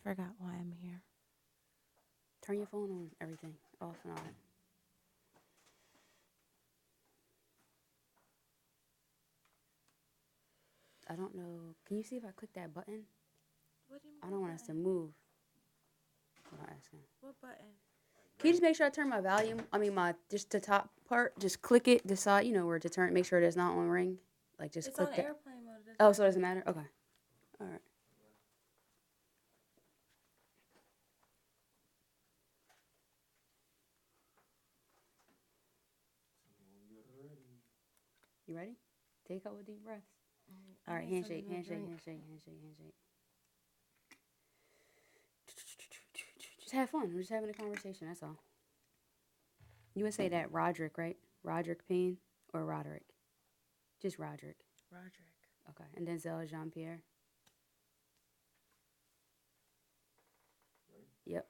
forgot why I'm here. Turn your phone on, everything off and on. I don't know. Can you see if I click that button? What do you mean? I don't want us to move. I'm not asking. What button? Can you just make sure I turn my volume? Just the top part. Just click it, decide, where to turn. Make sure it is not on ring. Like, just It's click on that. airplane mode. Oh, so it doesn't matter? Okay. All right. You ready? Take a couple deep breaths. All right, handshake. Just have fun. We're just having a conversation. That's all. You would say that Rodrick, right? Rodrick Payne or Roderick? Just Rodrick. Rodrick. Okay. And Denzel Jean Pierre. Yep.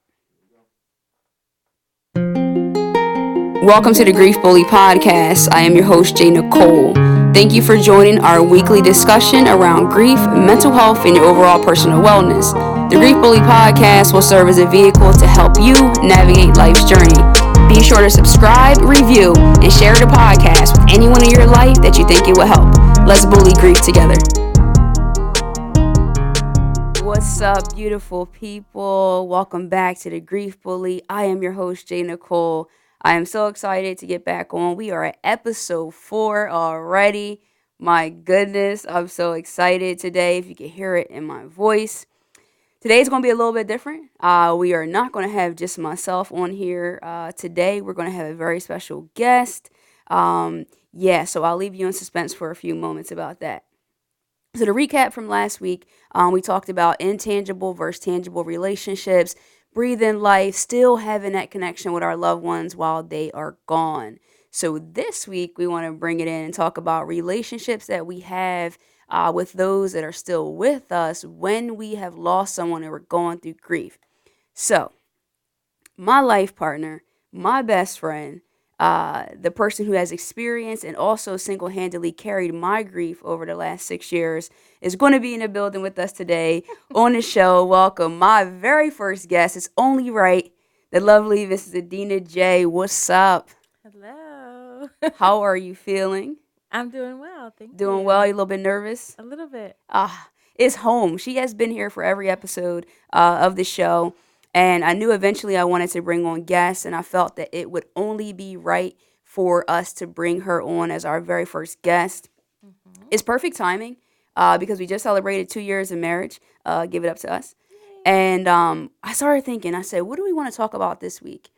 Welcome to the Grief Bully Podcast. I am your host, J.Nicole. Thank you for joining our weekly discussion around grief, mental health, and your overall personal wellness. The Grief Bully Podcast will serve as a vehicle to help you navigate life's journey. Be sure to subscribe, review, and share the podcast with anyone in your life that you think it will help. Let's bully grief together. What's up, beautiful people? Welcome back to the Grief Bully. I am your host, J.Nicole. I am so excited to get back on. We are at episode 4 already. My goodness, I'm so excited today, if you can hear it in my voice. Today's going to be a little bit different. We are not going to have just myself on here today. We're going to have a very special guest. So I'll leave you in suspense for a few moments about that. So to recap from last week, we talked about intangible versus tangible relationships, breathing life, still having that connection with our loved ones while they are gone. So this week, we want to bring it in and talk about relationships that we have with those that are still with us when we have lost someone and we're going through grief. So my life partner, my best friend, the person who has experienced and also single-handedly carried my grief over the last 6 years is going to be in the building with us today on the show. Welcome, my very first guest. It's only right, the lovely Mrs. Adena Jay. What's up? Hello. How are you feeling? I'm doing well, thank you. Doing well? You a little bit nervous? A little bit. It's home. She has been here for every episode of the show. And I knew eventually I wanted to bring on guests, and I felt that it would only be right for us to bring her on as our very first guest. Mm-hmm. It's perfect timing because we just celebrated 2 years of marriage. Give it up to us. Yay. And I started thinking, I said, what do we want to talk about this week?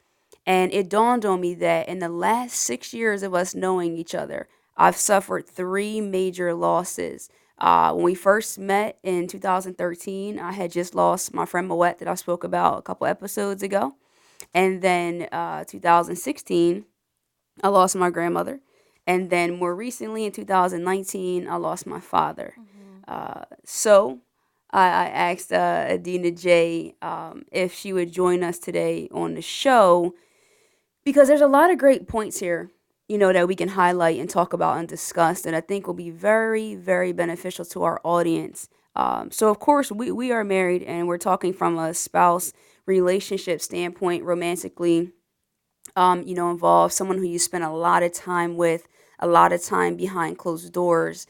And it dawned on me that in the last 6 years of us knowing each other, I've suffered 3 major losses. When we first met in 2013, I had just lost my friend Moet that I spoke about a couple episodes ago. And then 2016, I lost my grandmother. And then more recently in 2019, I lost my father. Mm-hmm. So I asked Adena Jay if she would join us today on the show because there's a lot of great points here that we can highlight and talk about and discuss that I think will be very, very beneficial to our audience. So, of course, we are married and we're talking from a spouse relationship standpoint, romantically, involved, someone who you spend a lot of time with, a lot of time behind closed doors.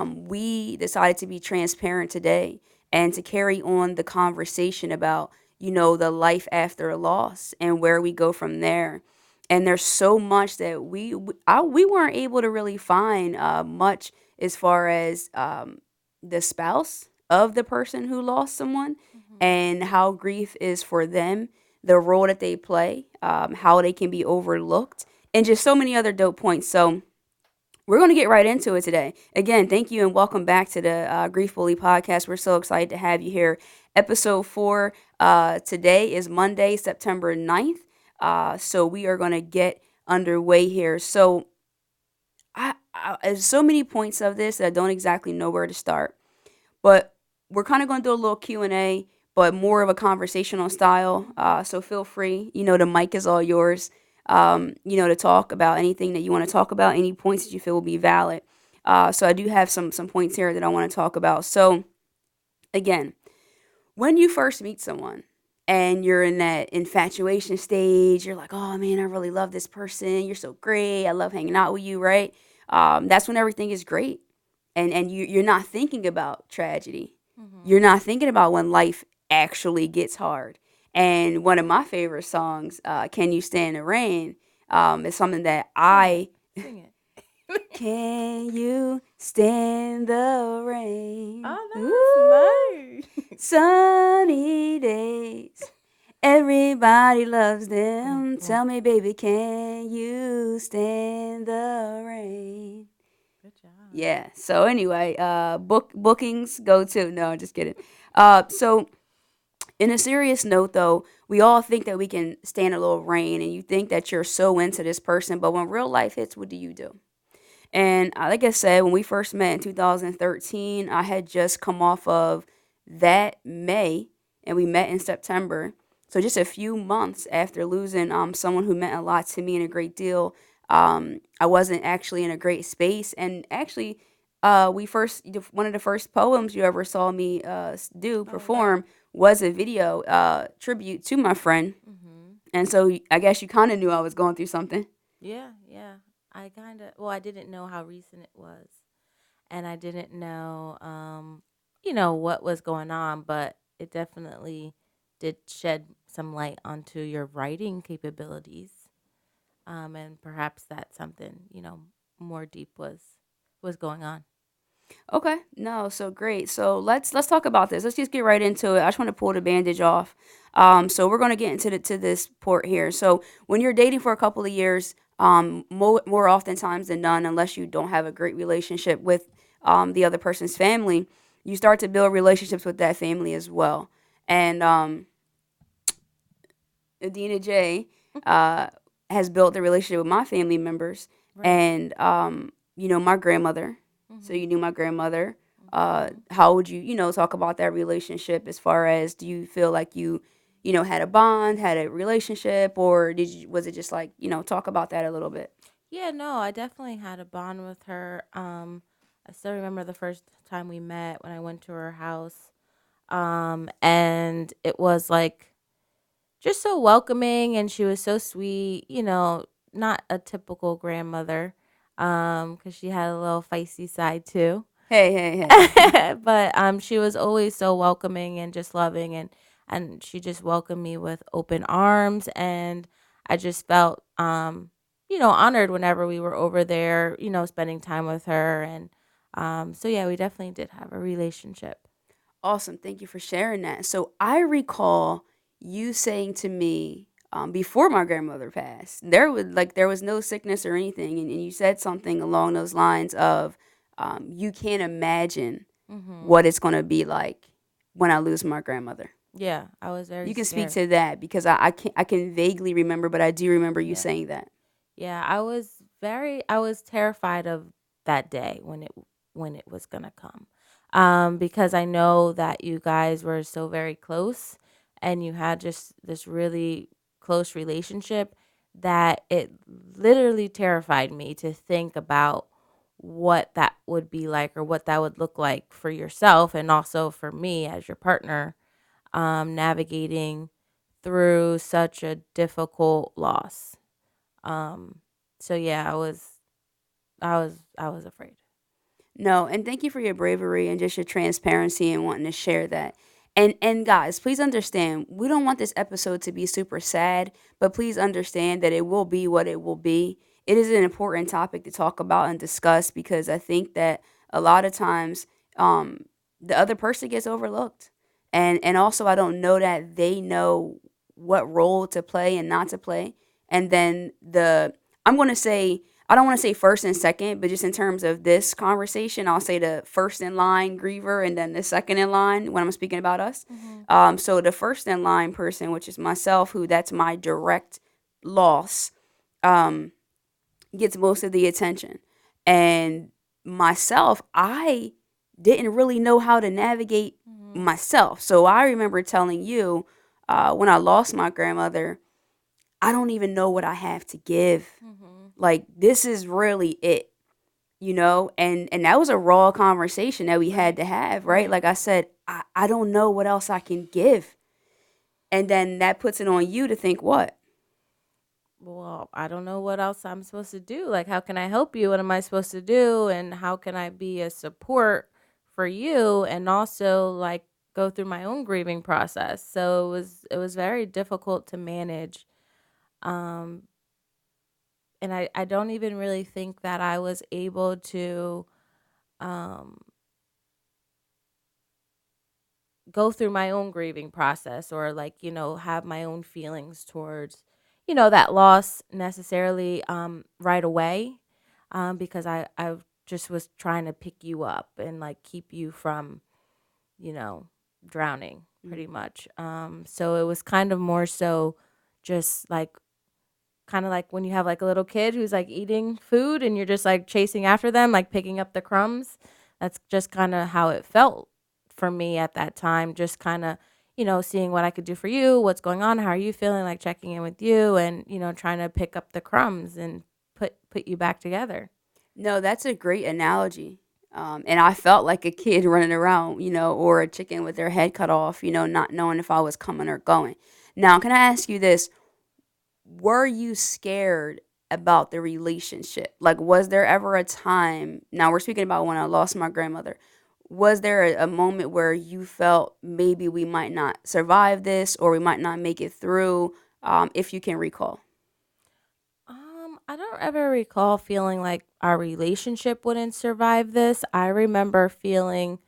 We decided to be transparent today and to carry on the conversation about, the life after a loss and where we go from there. And there's so much that we weren't able to really find much as far as the spouse of the person who lost someone and how grief is for them, the role that they play, how they can be overlooked, and just so many other dope points. So we're going to get right into it today. Again, thank you and welcome back to the Grief Bully Podcast. We're so excited to have you here. Episode 4 today is Monday, September 9th. So we are going to get underway here. So there's so many points of this that I don't exactly know where to start. But we're kind of going to do a little Q&A, but more of a conversational style. So feel free. The mic is all yours, to talk about anything that you want to talk about, any points that you feel will be valid. So I do have some points here that I want to talk about. So, again, when you first meet someone and you're in that infatuation stage, you're like, oh man, I really love this person. You're so great. I love hanging out with you, right? That's when everything is great. And you're not thinking about tragedy. You're Mhm. not thinking about when life actually gets hard. And one of my favorite songs, Can You Stand the Rain, is something that Sing it. I Sing it. can you stand the rain? Oh, Ooh, that was nice. sunny days. Everybody loves Mm, them. mm. Tell me, baby, can you stand the rain? Good job. Yeah. So anyway, bookings go to no, just kidding. So in a serious note, though, we all think that we can stand a little rain, and you think that you're so into this person, but when real life hits, what do you do? And like I said, when we first met in 2013, I had just come off of that May, and we met in September. So just a few months after losing someone who meant a lot to me and a great deal, I wasn't actually in a great space. And actually, we first one of the first poems you ever saw me do Oh wow. perform was a video tribute to my friend. Mhm. And so I guess you kind of knew I was going through something. Yeah, yeah. I kind of, well, I didn't know how recent it was, and I didn't know, what was going on, but it definitely did shed some light onto your writing capabilities, and perhaps that something, more deep was going on. Okay. No, so great. So let's talk about this. Let's just get right into it. I just want to pull the bandage off. So we're gonna get into to this port here. So when you're dating for a couple of years, more oftentimes than none, unless you don't have a great relationship with the other person's family, you start to build relationships with that family as well. And Adena Jay uh, has built a relationship with my family members, Right. and my grandmother. So you Mhm. knew my grandmother. Mhm. How would you, talk about that relationship? As far as, do you feel like you had a bond, had a relationship, or was it just like, talk about that a little bit? Yeah, no, I definitely had a bond with her. I still remember the first time we met when I went to her house. And it was like just so welcoming, and she was so sweet, not a typical grandmother, cuz she had a little feisty side too. Hey, hey, hey. But she was always so welcoming and just loving, and she just welcomed me with open arms, and I just felt honored whenever we were over there, spending time with her, and so yeah, we definitely did have a relationship. Awesome. Thank you for sharing that. So I recall you saying to me, before my grandmother passed, there was no sickness or anything, and you said something along those lines of, you can't imagine what Mhm. it's going to be like when I lose my grandmother. Yeah, I was very You can speak scared. to that, because I can vaguely remember, but I do remember you Yeah. saying that. Yeah, I was terrified of that day when it was going to come. Because I know that you guys were so very close, and you had just this really close relationship, that it literally terrified me to think about what that would be like, or what that would look like for yourself, and also for me as your partner, navigating through such a difficult loss. Um, so yeah, I was afraid. No, and thank you for your bravery and just your transparency and wanting to share that. And guys, please understand, we don't want this episode to be super sad, but please understand that it will be what it will be. It is an important topic to talk about and discuss, because I think that a lot of times, um, the other person gets overlooked. And also, I don't know that they know what role to play and not to play. And then I'm going to say, I don't want to say first and second, but just in terms of this conversation, I'll say the first in line griever, and then the second in line when I'm speaking about us. Mhm. So the first in line person, which is myself, who that's my direct loss, um, gets most of the attention. And myself, I didn't really know how to navigate Mhm. myself. So I remember telling you, when I lost my grandmother, I don't even know what I have to give. Mhm. Like, this is really it. And that was a raw conversation that we had Right. to have, right? Right. Like I said, I don't know what else I can give. And then that puts it on you to think what? Well, I don't know what else I'm supposed to do. Like, how can I help you? What am I supposed to do? And how can I be a support for you? And also, like, go through my own grieving process. So it was very difficult to manage. Um, and I don't even really think that I was able to um, go through my own grieving process, or like, have my own feelings towards, that loss necessarily right away, because I just was trying to pick you up and like keep you from, you know drowning Mm. pretty much. So it was kind of more so just like, kind of like when you have like a little kid who's like eating food and you're just like chasing after them, like picking up the crumbs. That's just kind of how it felt for me at that time. Just kind of, seeing what I could do for you, what's going on, how are you feeling, like checking in with you, and, trying to pick up the crumbs and put you back together. No, that's a great analogy. And I felt like a kid running around, or a chicken with their head cut off, not knowing if I was coming or going. Now, can I ask you this? Were you scared about the relationship? Like, was there ever a time? Now, we're speaking about when I lost my grandmother. Was there a moment where you felt maybe we might not survive this or we might not make it through, if you can recall? I don't ever recall feeling like our relationship wouldn't survive this. I remember feeling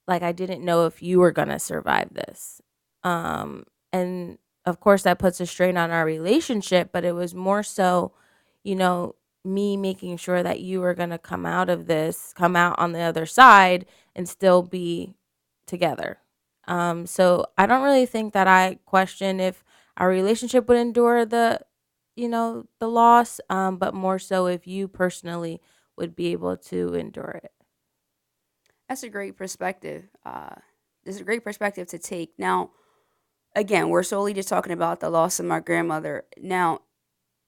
like I didn't know if you were going to survive this. And of course that puts a strain on our relationship, but it was more so, you know, me making sure that you were going to come out on the other side and still be together. So I don't really think that I question if our relationship would endure the loss, but more so if you personally would be able to endure it. That's a great perspective. This is a great perspective to take. Now, again, we're solely just talking about the loss of my grandmother. Now,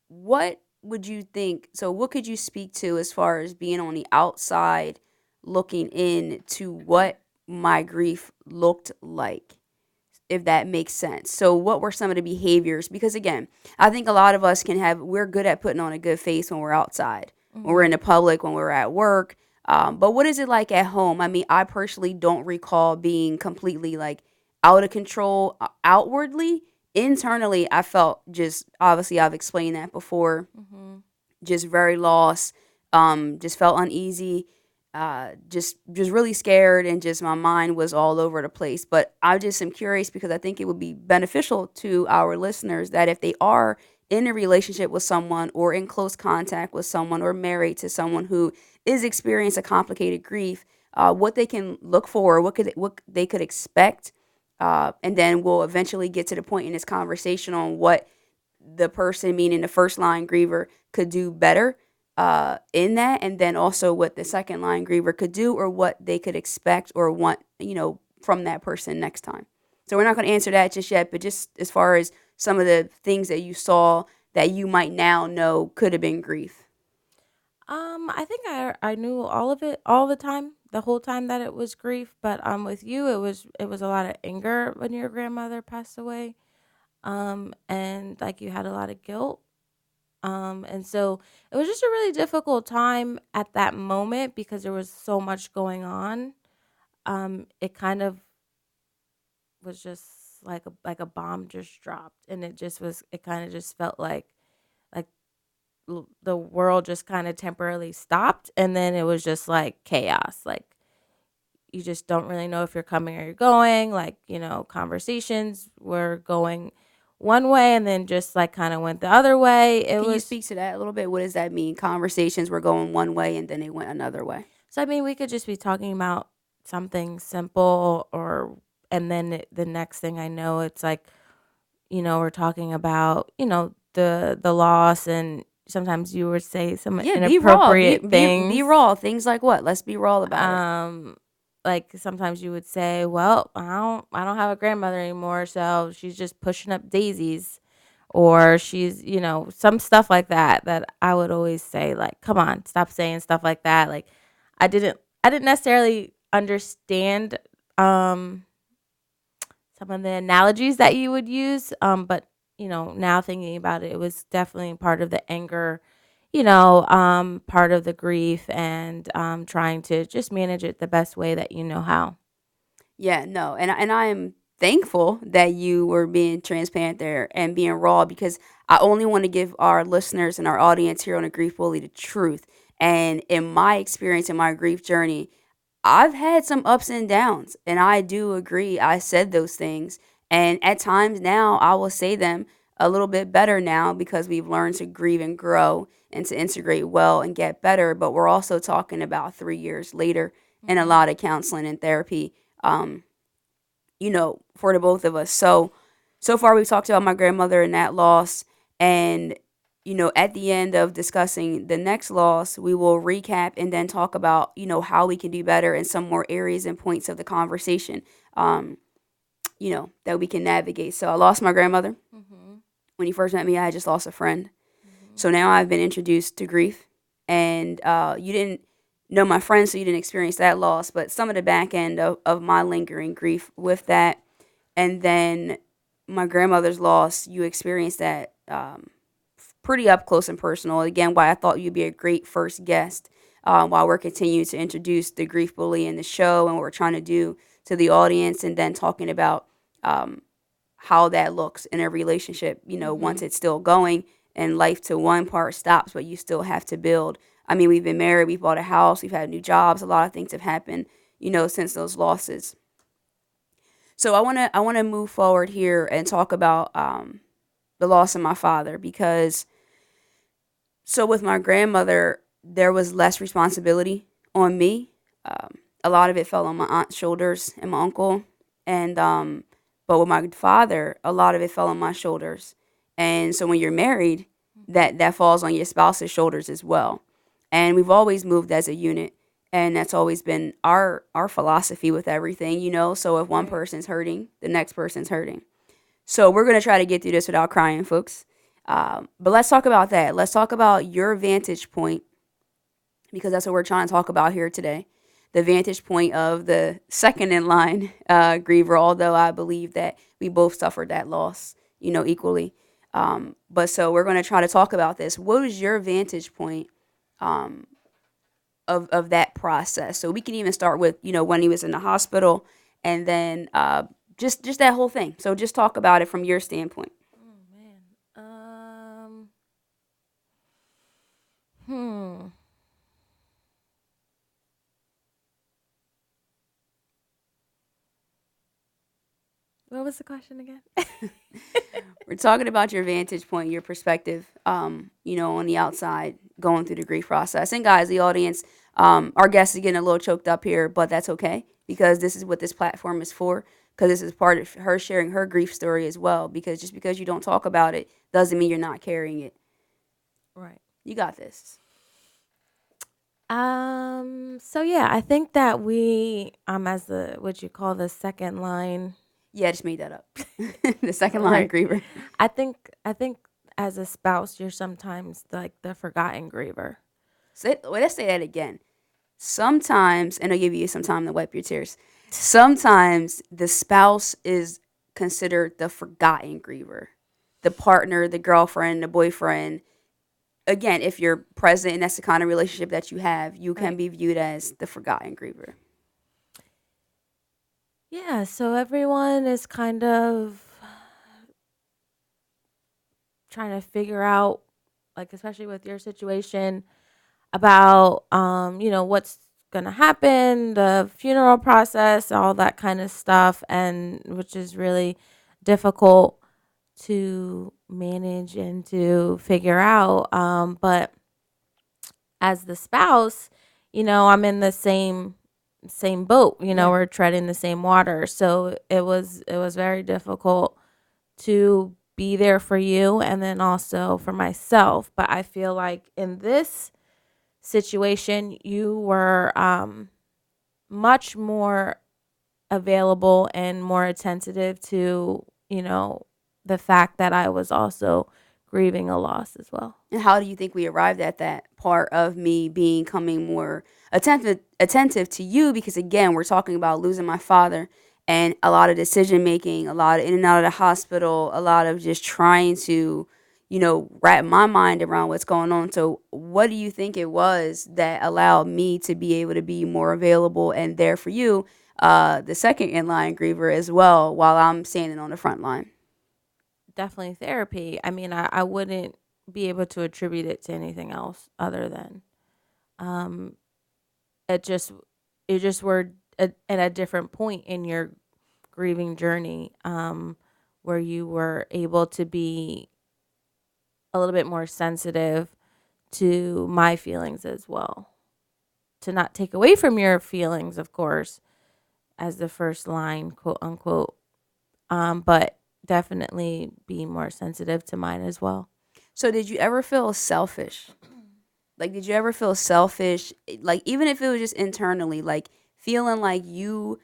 what would you think? So, what could you speak to as far as being on the outside looking in to what my grief looked like, if that makes sense? So, what were some of the behaviors? Because, again, I think a lot of us we're good at putting on a good face when we're outside, when we're in Mhm. the public, when we're at work. But what is it like at home? I mean, I personally don't recall being completely like out of control outwardly. Internally, I felt just obviously, I've explained that before, Mhm. just very lost, just felt uneasy, just really scared, and just my mind was all over the place. But I just am curious because I think it would be beneficial to our listeners that if they are in a relationship with someone or in close contact with someone or married to someone who is experiencing a complicated grief, what they can look for, what they could expect, and then we'll eventually get to the point in this conversation on what the person, meaning the first line griever, could do better in that, and then also what the second line griever could do or what they could expect or want, from that person next time. So we're not going to answer that just yet, but just as far as some of the things that you saw that you might now know could have been grief. I think I knew all of it all the time, the whole time that it was grief. But with you, it was a lot of anger when your grandmother passed away. And like you had a lot of guilt. And so it was just a really difficult time at that moment because there was so much going on. It kind of was just like a bomb just dropped, and it kind of just felt like the world just kind of temporarily stopped, and then it was just like chaos. Like, you just don't really know if you're coming or you're going. Like, conversations were going one way and then just like kind of went the other way. It Can you was speak to that a little bit? What does that mean? Conversations were going one way and then they went another way. So I mean, we could just be talking about something simple, and then the next thing I know, it's like, we're talking about, the loss, and sometimes you would say some Yeah, be raw. Be inappropriate be be things. raw. Things like what? Let's be raw about it. Um, like sometimes you would say, "Well, I don't have a grandmother anymore, so she's just pushing up daisies." Or she's, some stuff like that, that I would always say, like, come on, stop saying stuff like that. Like, I didn't necessarily understand some of the analogies that you would use. But now thinking about it, it was definitely part of the anger, part of the grief, and trying to just manage it the best way that you know how. Yeah, no, and I am thankful that you were being transparent there and being raw, because I only want to give our listeners and our audience here on a Grief Bully the truth. And in my experience in my grief journey, I've had some ups and downs, and I do agree. I said those things, and at times now I will say them a little bit better now because we've learned to grieve and grow and to integrate well and get better. But we're also talking about 3 years later and a Mm-hmm. lot of counseling and therapy, um, for the both of us. So far we've talked about my grandmother and that loss, and at the end of discussing the next loss, we will recap and then talk about how we can do better in some more areas and points of the conversation, um, that we can navigate. So I lost my grandmother. Mm-hmm. When you first met me, I had just lost a friend. Mm-hmm. So now I've been introduced to grief, and you didn't know my friend, so you didn't experience that loss, but some of the back end of my lingering grief with that. And then my grandmother's loss, you experienced that pretty up close and personal. Again, why I thought you'd be a great first guest, while we're continuing to introduce the Grief Bully in the show and what we're trying to do to the audience, and then talking about um, how that looks in a relationship, Mm-hmm. once it's still going and life to one part stops, but you still have to build. I mean, we've been married, we've bought a house, we've had new jobs, a lot of things have happened, since those losses. So I want to move forward here and talk about the loss of my father, because so with my grandmother there was less responsibility on me. A lot of it fell on my aunt's shoulders and my uncle, and but with my father, a lot of it fell on my shoulders. And so when you're married, Mm-hmm. that falls on your spouse's shoulders as well. And we've always moved as a unit, and that's always been our philosophy with everything, so if one Right. person's hurting, the next person's hurting. So we're going to try to get through this without crying, folks. But let's talk about that. Let's talk about your vantage point, because that's what we're trying to talk about here today. The vantage point of the second in line griever, although I believe that we both suffered that loss, equally. But so we're going to try to talk about this. What is your vantage point um, of that process? So we can even start with, when he was in the hospital, and then just that whole thing. So just talk about it from your standpoint. Oh man. Hmm. What was the question again? We're talking about your vantage point, your perspective, on the outside, going through the grief process. And guys, the audience, our guest is getting a little choked up here, but that's okay, because this is what this platform is for. Because this is part of her sharing her grief story as well. Because just because you don't talk about it doesn't mean you're not carrying it. Right. You got this. So yeah, I think that we as the what you call the second line. Yeah, I just made that up. The second line Right. griever. I think as a spouse you're sometimes like the forgotten griever. Let's say that again. Sometimes, and I'll give you some time to wipe your tears. Sometimes the spouse is considered the forgotten griever, the partner, the girlfriend, the boyfriend. Again, if you're present and that's the kind of relationship that you have, you can Right. be viewed as the forgotten griever. Yeah, so everyone is kind of trying to figure out, like especially with your situation, about what's gonna happen, the funeral process, all that kind of stuff, and which is really difficult to manage and to figure out. But as the spouse, I'm in the same boat. Yeah. We're treading the same water, so it was very difficult to be there for you and then also for myself. But I feel like in this situation, you were much more available and more attentive to, the fact that I was also grieving a loss as well. And how do you think we arrived at that part of me becoming more attentive to you? Because again, we're talking about losing my father and a lot of decision making, a lot of in and out of the hospital, a lot of just trying to, wrap my mind around what's going on. So, what do you think it was that allowed me to be able to be more available and there for you, the second in line griever as well, while I'm standing on the front line? Definitely therapy. I mean, I wouldn't be able to attribute it to anything else other than um, it just you just were at a different point in your grieving journey, where you were able to be a little bit more sensitive to my feelings as well. To not take away from your feelings, of course, as the first line, quote unquote, but definitely be more sensitive to mine as well. So, did you ever feel selfish? Like, did you ever feel selfish? Like, even if it was just internally, like feeling like you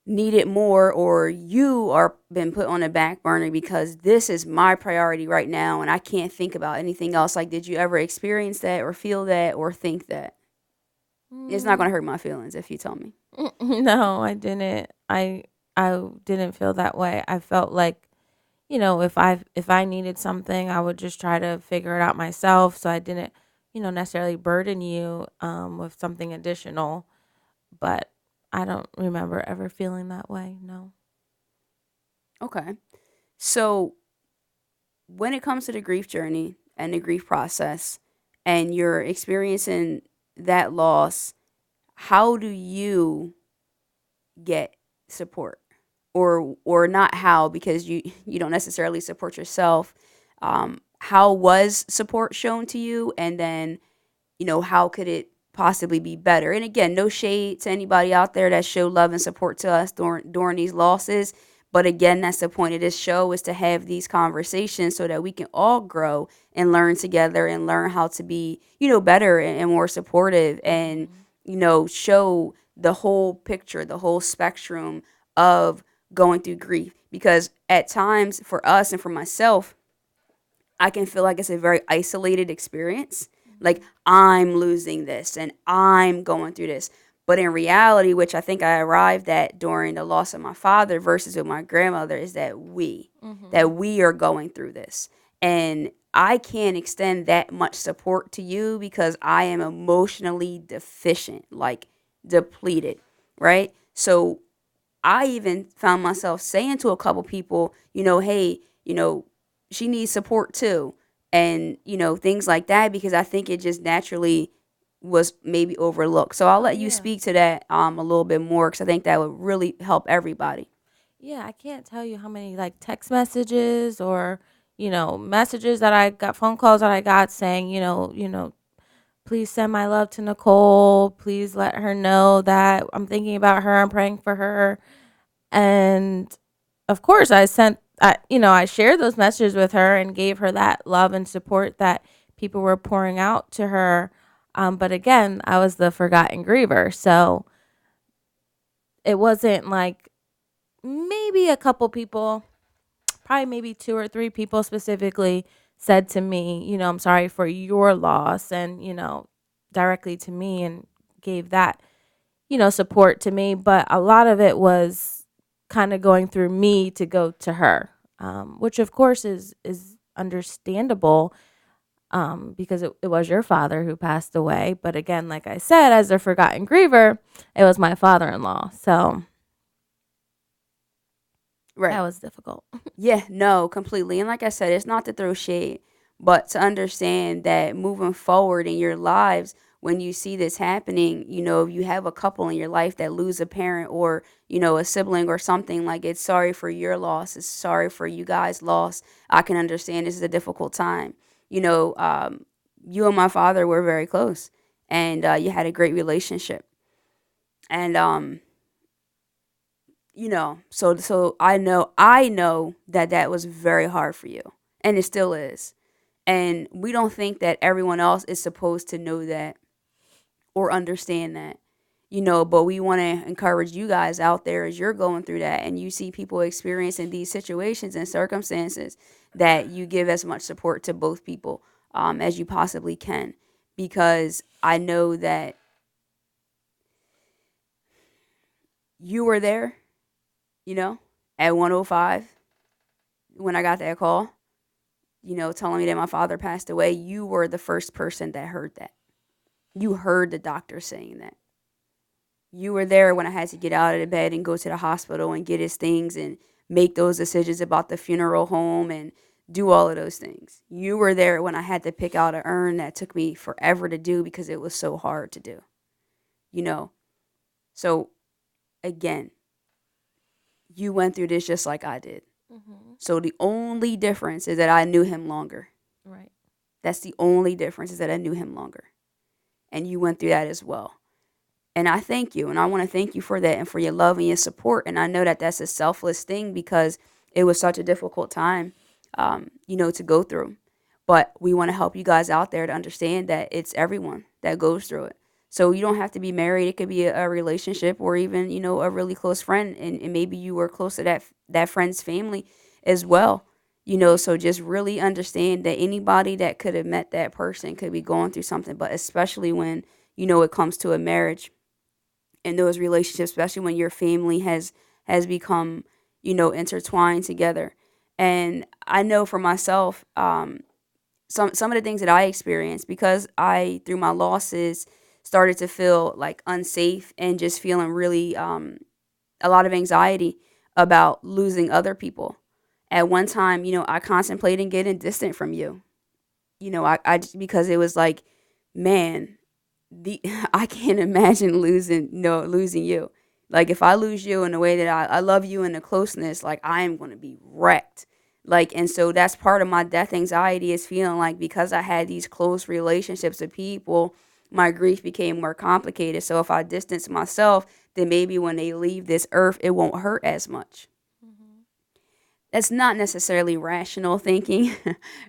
needed more or you are been put on a back burner because this is my priority right now and I can't think about anything else. Like, did you ever experience that or feel that or think that? It's not going Mm, to hurt my feelings if you tell me. no, I didn't. I didn't feel that way. I felt like, if I needed something, I would just try to figure it out myself. So I didn't, necessarily burden you with something additional. But I don't remember ever feeling that way. No. Okay. So, when it comes to the grief journey and the grief process and you're experiencing that loss, how do you get support? Or not how, because you don't necessarily support yourself. How was support shown to you, and then how could it possibly be better? And again, no shade to anybody out there that showed love and support to us during these losses, but again, that's the point of this show, is to have these conversations so that we can all grow and learn together and learn how to be better and more supportive, and Mhm. show the whole picture, the whole spectrum of going through grief. Because at times for us and for myself, I can feel like it's a very isolated experience. Like, Mhm. I'm losing this and I'm going through this. But in reality, which I think I arrived at during the loss of my father versus with my grandmother, is that Mhm. we are going through this. And I can't extend that much support to you because I am emotionally deficient, like depleted, right? So I even found myself saying to a couple people, hey, she needs support too. And, things like that, because I think it just naturally was maybe overlooked. So I'll Oh let you yeah. speak to that a little bit more, because I think that would really help everybody. Yeah, I can't tell you how many like text messages or, messages that I got, phone calls that I got saying, please send my love to Nicole. Please let her know that I'm thinking about her. I'm praying for her. And of course, I shared those messages with her and gave her that love and support that people were pouring out to her. But again, I was the forgotten griever. So it wasn't like maybe a couple people, probably maybe two or three people specifically said to me, I'm sorry for your loss, and, directly to me, and gave that, support to me. But a lot of it was kind of going through me to go to her, which of course is understandable, because it was your father who passed away. But again, like I said, as a forgotten griever, it was my father-in-law. So that Right. was difficult. Yeah, no, completely. And like I said, it's not to throw shade, but to understand that moving forward in your lives, when you see this happening, if you have a couple in your life that lose a parent or, a sibling or something, like, it's sorry for your loss. It's sorry for you guys' loss. I can understand this is a difficult time. You know, um, you and my father were very close, and you had a great relationship. And so I know that that was very hard for you, and it still is. And we don't think that everyone else is supposed to know that or understand that. But we want to encourage you guys out there as you're going through that and you see people experiencing these situations and circumstances that you give as much support to both people as you possibly can. Because I know that you were there, you know, at 105 when I got that call, telling me that my father passed away. You were the first person that heard that. You heard the doctor saying that. You were there when I had to get out of the bed and go to the hospital and get his things and make those decisions about the funeral home and do all of those things. You were there when I had to pick out an urn that took me forever to do because it was so hard to do. You know. So again, you went through this just like I did. Mm-hmm. So the only difference is that I knew him longer. Right. That's the only difference, is that I knew him longer. And you went through that as well. And I thank you. And I want to thank you for that and for your love and your support. And I know that that's a selfless thing because it was such a difficult time, to go through. But we want to help you guys out there to understand that it's everyone that goes through it. So you don't have to be married. It could be a relationship or even, a really close friend. And maybe you were close to that friend's family as well. So just really understand that anybody that could have met that person could be going through something, but especially when, it comes to a marriage and those relationships, especially when your family has become, intertwined together. And I know for myself, some of the things that I experienced because I, through my losses, started to feel like unsafe and just feeling really a lot of anxiety about losing other people. At one time, I contemplated getting distant from you. I just because it was like, man, the I can't imagine losing you. Like if I lose you in the way that I love you in the closeness, like I am going to be wrecked. Like, and so that's part of my death anxiety, is feeling like because I had these close relationships with people, my grief became more complicated. So if I distance myself, then maybe when they leave this earth, it won't hurt as much. Mm-hmm. That's not necessarily rational thinking,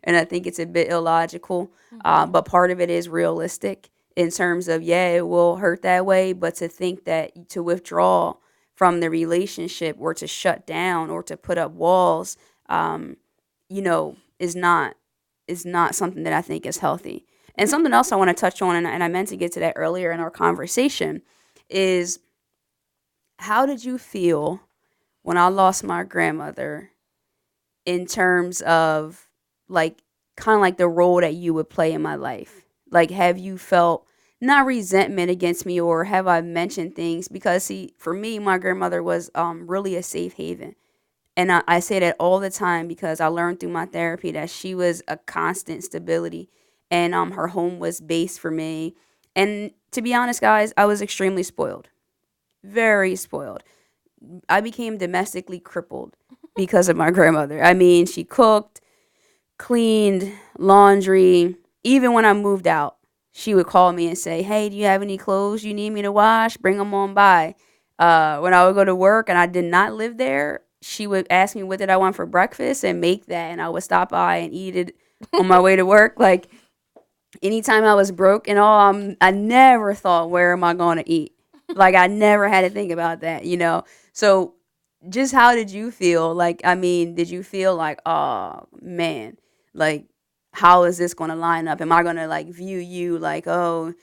and I think it's a bit illogical. Mm-hmm. But part of it is realistic in terms of, yeah, it will hurt that way, but to think that to withdraw from the relationship or to shut down or to put up walls, is not something that I think is healthy. And something else I want to touch on, and I meant to get to that earlier in our conversation, is how did you feel when I lost my grandmother in terms of like kind of like the role that you would play in my life? Like, have you felt not resentment against me, or have I mentioned things? Because see, for me, my grandmother was really a safe haven. And I say that all the time because I learned through my therapy that she was a constant stability, and her home was base for me. And to be honest, guys, I was extremely spoiled, very spoiled. I became domestically crippled because of my grandmother. I mean, she cooked, cleaned, laundry. Even when I moved out, she would call me and say, "Hey, do you have any clothes you need me to wash? Bring them on by." When I would go to work and I did not live there, she would ask me what did I want for breakfast and make that, and I would stop by and eat it on my way to work. Like anytime I was broke and all, I never thought, where am I going to eat? Like I never had to think about that. So just how did you feel? Like, I mean, did you feel like, oh man, like how is this going to line up? Am I going to like view you like, oh,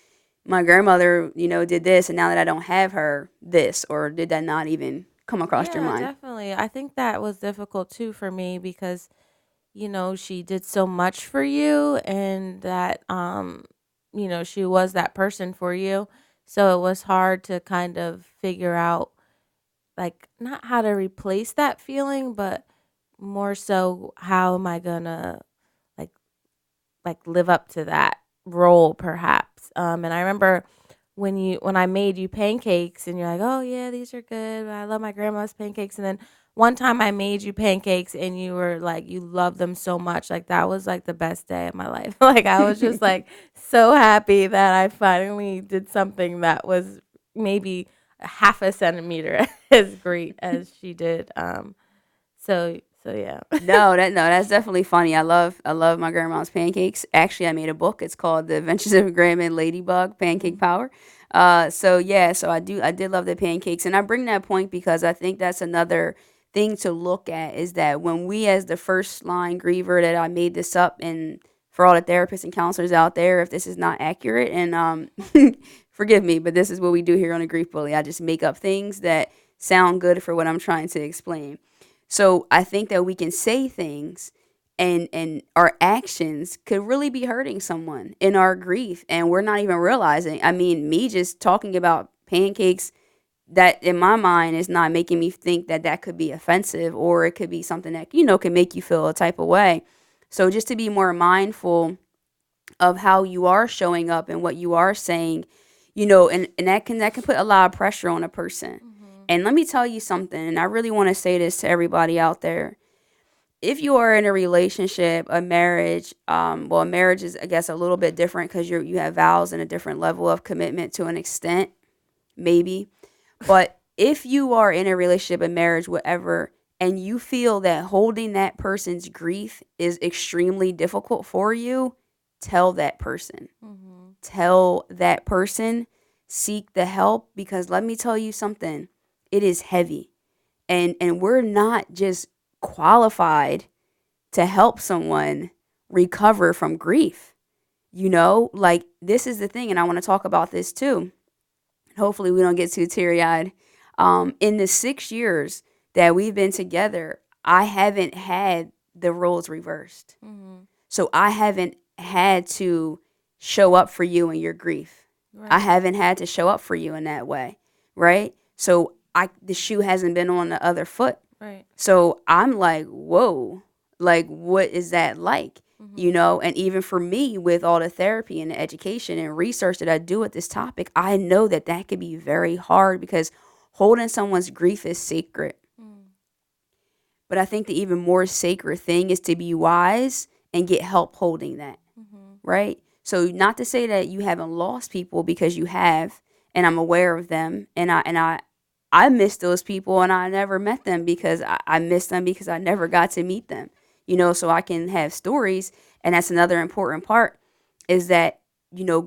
my grandmother, did this, and now that I don't have her, this, or did that not even come across your Yeah, mind? definitely. I think that was difficult too for me because she did so much for you, and that she was that person for you. So it was hard to kind of figure out, like, not how to replace that feeling, but more so how am I gonna like live up to that role, perhaps. And I remember when I made you pancakes and you're like, "Oh yeah, these are good. I love my grandma's pancakes." And then one time I made you pancakes and you were like, you loved them so much. Like that was like the best day of my life. Like I was just like so happy that I finally did something that was maybe a half a centimeter as great as she did. So yeah. No, that's definitely funny. I love my grandma's pancakes. Actually, I made a book. It's called The Adventures of Grandma and Ladybug Pancake Power. So yeah, so I did love the pancakes, and I bring that point because I think that's another thing to look at is that when we, as the first line griever, that I made this up, and for all the therapists and counselors out there, if this is not accurate, and forgive me, but this is what we do here on the Grief Bully. I just make up things that sound good for what I'm trying to explain. So I think that we can say things and our actions could really be hurting someone in our grief, and we're not even realizing. I mean, me just talking about pancakes, that in my mind is not making me think that that could be offensive, or it could be something that can make you feel a type of way. So just to be more mindful of how you are showing up and what you are saying, and that can put a lot of pressure on a person. Mhm. And let me tell you something, and I really want to say this to everybody out there. If you are in a relationship, a marriage, well, a marriage is, I guess, a little bit different because you have vows and a different level of commitment to an extent, maybe. But if you are in a relationship, a marriage, whatever, and you feel that holding that person's grief is extremely difficult for you, tell that person. Mhm. Tell that person, seek the help, because let me tell you something, it is heavy. And we're not just qualified to help someone recover from grief. Like, this is the thing, and I want to talk about this too. Hopefully we don't get too teary-eyed. In the 6 years that we've been together, I haven't had the roles reversed. Mhm. So I haven't had to show up for you in your grief. I Right. haven't had to show up for you in that way, right? So the shoe hasn't been on the other foot. Right. So I'm like, whoa, like, what is that like? Mhm. And even for me, with all the therapy and the education and research that I do with this topic, I know that that could be very hard because holding someone's grief is sacred. Mm. But I think the even more sacred thing is to be wise and get help holding that, Mhm. right? So not to say that you haven't lost people, because you have, and I'm aware of them, and I miss those people, and I never met them because I miss them because I never got to meet them. So I can have stories, and that's another important part, is that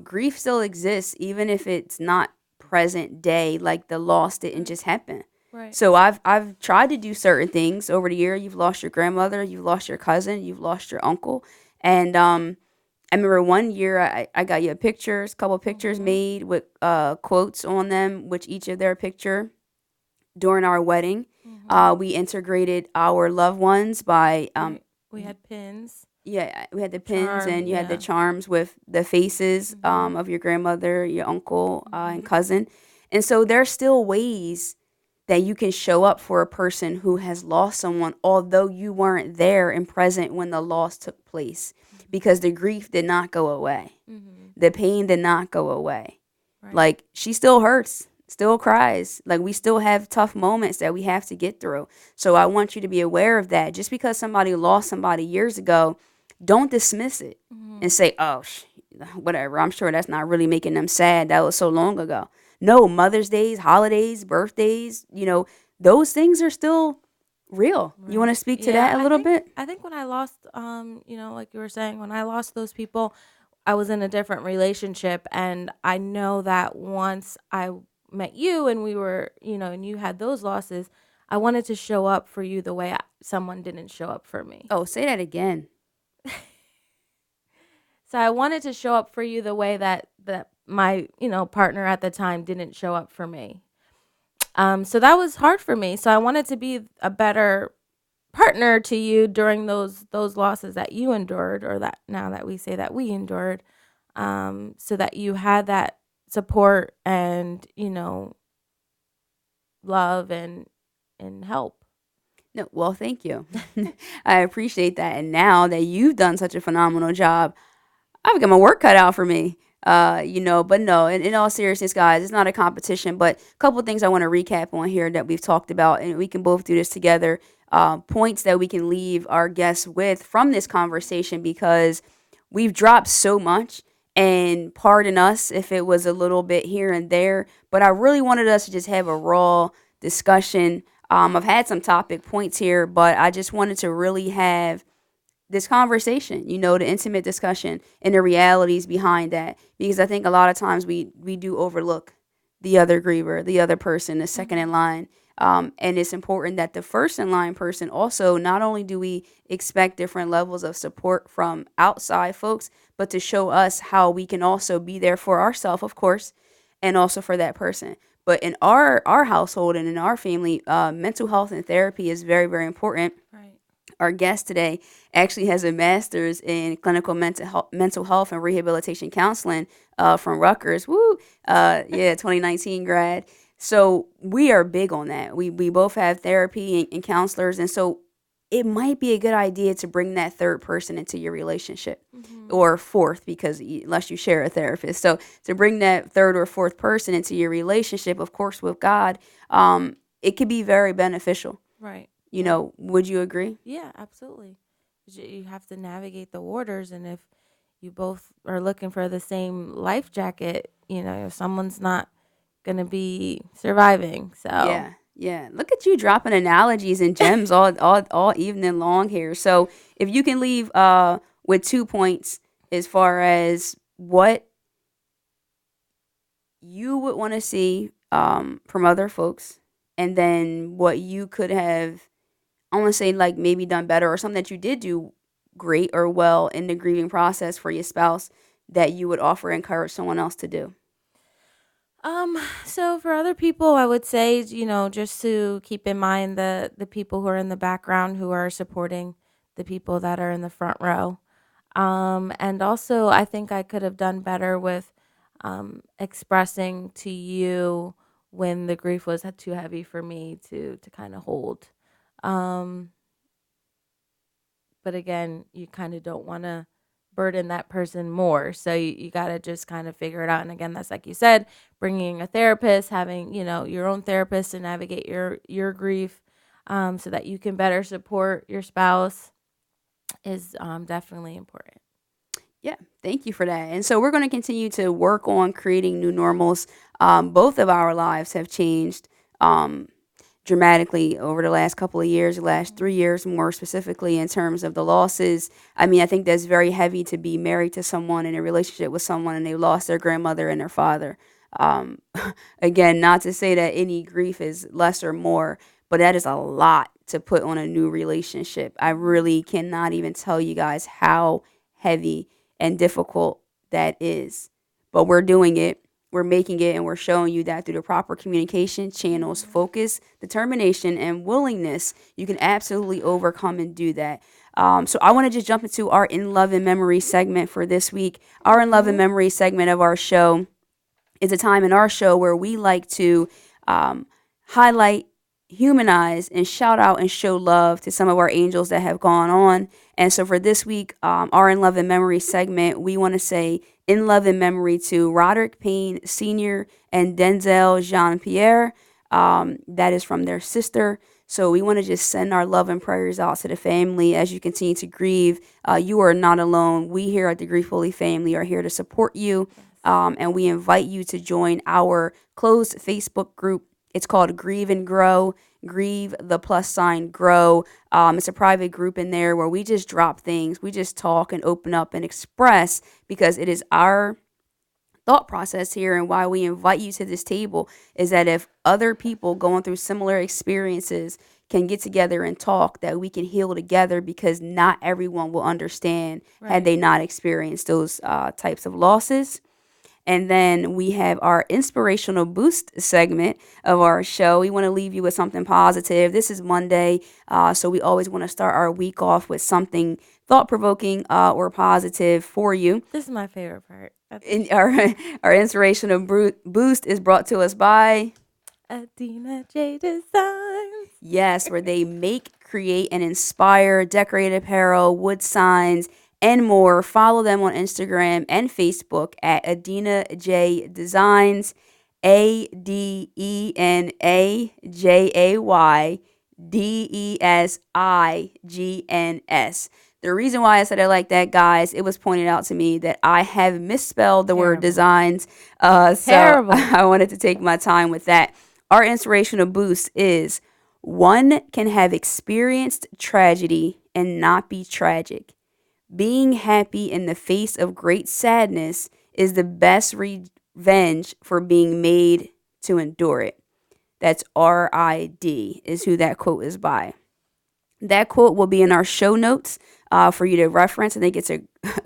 grief still exists even if it's not present day, like the loss didn't Right. just happen. Right. So I've tried to do certain things over the year. You've lost your grandmother, you've lost your cousin, you've lost your uncle, and I remember one year I got you pictures, couple pictures Mhm. made with quotes on them, which each of their picture during our wedding. Mhm. We integrated our loved ones by Right. We had pins, yeah, we had the pins, charm. and you had the Yeah. charms with the faces Mhm. of your grandmother, your uncle, and Mhm. cousin. And so there's still ways that you can show up for a person who has lost someone, although you weren't there and present when the loss took place, Mhm. because the grief did not go away. Mhm. The pain did not go away. Right. Like, she still hurts, still cries. Like, we still have tough moments that we have to get through. So I want you to be aware of that. Just because somebody lost somebody years ago, don't dismiss it and Mhm. say, oh, whatever. I'm sure that's not really making them sad. That was so long ago. No, Mother's Days, holidays, birthdays, those things are still real. You want Right. to speak to Yeah, that a I little think bit? I think when I lost like you were saying, when I lost those people, I was in a different relationship, and I know that once I met you and we were, and you had those losses, I wanted to show up for you the way someone didn't show up for me. Oh, say that again. So I wanted to show up for you the way that my, partner at the time didn't show up for me. So that was hard for me. So I wanted to be a better partner to you during those losses that you endured, or that now that we say that we endured, so that you had that support and love and help. No, well, thank you. I appreciate that. And now that you've done such a phenomenal job, I've got my work cut out for me. But no, in all seriousness, guys, it's not a competition. But a couple of things I want to recap on here that we've talked about, and we can both do this together. Points that we can leave our guests with from this conversation, because we've dropped so much. And pardon us if it was a little bit here and there, but I really wanted us to just have a raw discussion. I've had some topic points here, but I just wanted to really have this conversation, the intimate discussion and the realities behind that. Because I think a lot of times we do overlook the other griever, the other person, the second in line. And it's important that the first in line person also, not only do we expect different levels of support from outside folks, but to show us how we can also be there for ourselves, of course, and also for that person. But in our household and in our family, mental health and therapy is very, very important. Right. Our guest today actually has a master's in clinical mental health and rehabilitation counseling from Rutgers. Woo! Yeah, 2019 grad. So we are big on that. We both have therapy and counselors. And so it might be a good idea to bring that third person into your relationship, Mm-hmm. or fourth, because unless you share a therapist. So to bring that third or fourth person into your relationship, of course, with God, it could be very beneficial. Right. Yeah. Would you agree? Yeah, absolutely. 'Cause you have to navigate the waters, and if you both are looking for the same life jacket, someone's not gonna be surviving. So, Yeah, yeah. Look at you dropping analogies and gems all evening long here. So if you can leave with 2 points as far as what you would want to see from other folks, and then what you could have, I want to say, like, maybe done better, or something that you did do great or well in the grieving process for your spouse, that you would offer encourage someone else to do. so for other people, I would say, just to keep in mind the people who are in the background who are supporting the people that are in the front row. And also, I think I could have done better with expressing to you when the grief was too heavy for me to kind of hold. Um, but again, you kind of don't want to burden that person more. So you got to just kind of figure it out. And again, that's like you said, bringing a therapist, having, your own therapist to navigate your grief, so that you can better support your spouse is definitely important. Yeah, thank you for that. And so we're going to continue to work on creating new normals. Both of our lives have changed dramatically over the last couple of years, the last 3 years more specifically, in terms of the losses. I mean, I think that's very heavy to be married to someone, in a relationship with someone, and they lost their grandmother and their father. Um, Again, not to say that any grief is less or more, but that is a lot to put on a new relationship. I really cannot even tell you guys how heavy and difficult that is. But we're doing it, we're making it, and we're showing you that through the proper communication channels, focus, determination, and willingness, you can absolutely overcome and do that. So I want to just jump into our In Love and Memory segment for this week. Our In Love and Okay. Memory segment of our show is a time in our show where we like to highlight, humanize, and shout out and show love to some of our angels that have gone on. And so for this week, our In Love and Memory segment, we want to say in love and memory to Rodrick Payne Sr. and Denzel Jean Pierre. That is from their sister. So we want to just send our love and prayers out to the family as you continue to grieve. You are not alone. We here at the Grief Holy Family are here to support you. Yes. And we invite you to join our closed Facebook group. It's called Grieve and Grow. Grieve the + grow. It's a private group in there where we just drop things. We just talk and open up and express, because it is our thought process here, and why we invite you to this table is that if other people going through similar experiences can get together and talk, that we can heal together, because not everyone will understand had Right. they not experienced those types of losses. And then we have our inspirational boost segment of our show. We want to leave you with something positive. This is Monday, so we always want to start our week off with something thought provoking or positive for you. This is my favorite part. In our our inspirational boost is brought to us by, Adena Jay Designs. yes, where they make, create, and inspire decorated apparel, wood signs, and more. Follow them on Instagram and Facebook at Adena Jay Designs, ADENAJAYDESIGNS. The reason why I said it like that, guys, it was pointed out to me that I have misspelled the word Terrible. designs. So Terrible. I wanted to take my time with that. Our inspirational boost is: one can have experienced tragedy and not be tragic. Being happy in the face of great sadness is the best revenge for being made to endure it. That's R.I.D. is who that quote is by. That quote will be in our show notes for you to reference. I think it's a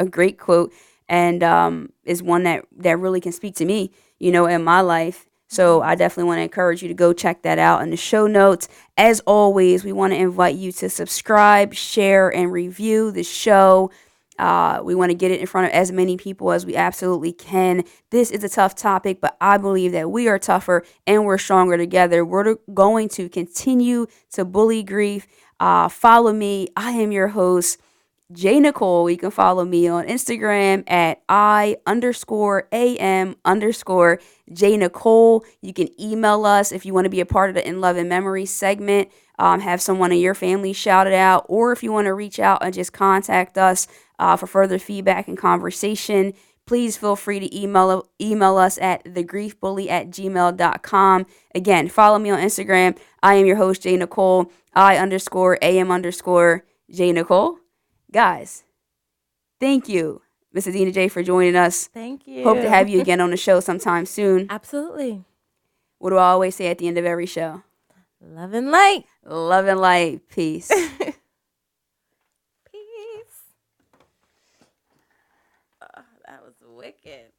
great quote and is one that really can speak to me, in my life. So I definitely want to encourage you to go check that out in the show notes. As always, we want to invite you to subscribe, share, and review the show. We want to get it in front of as many people as we absolutely can. This is a tough topic, but I believe that we are tougher and we're stronger together. We're going to continue to bully grief. Follow me. I am your host, J.Nicole. You can follow me on Instagram at I_am_J.Nicole. You can email us if you want to be a part of the In Love and Memory segment. Have someone in your family shout it out, or if you want to reach out and just contact us for further feedback and conversation, please feel free to email us at thegriefbully@gmail.com. Again, follow me on Instagram. I am your host, J.Nicole. I_am_J.Nicole. Guys, thank you, Miss Adena Jay, for joining us. Thank Hope to have you. you again on the show sometime soon. Absolutely. What do I always say at the end of every show? Love and light. Love and light. Peace. Peace. That was wicked.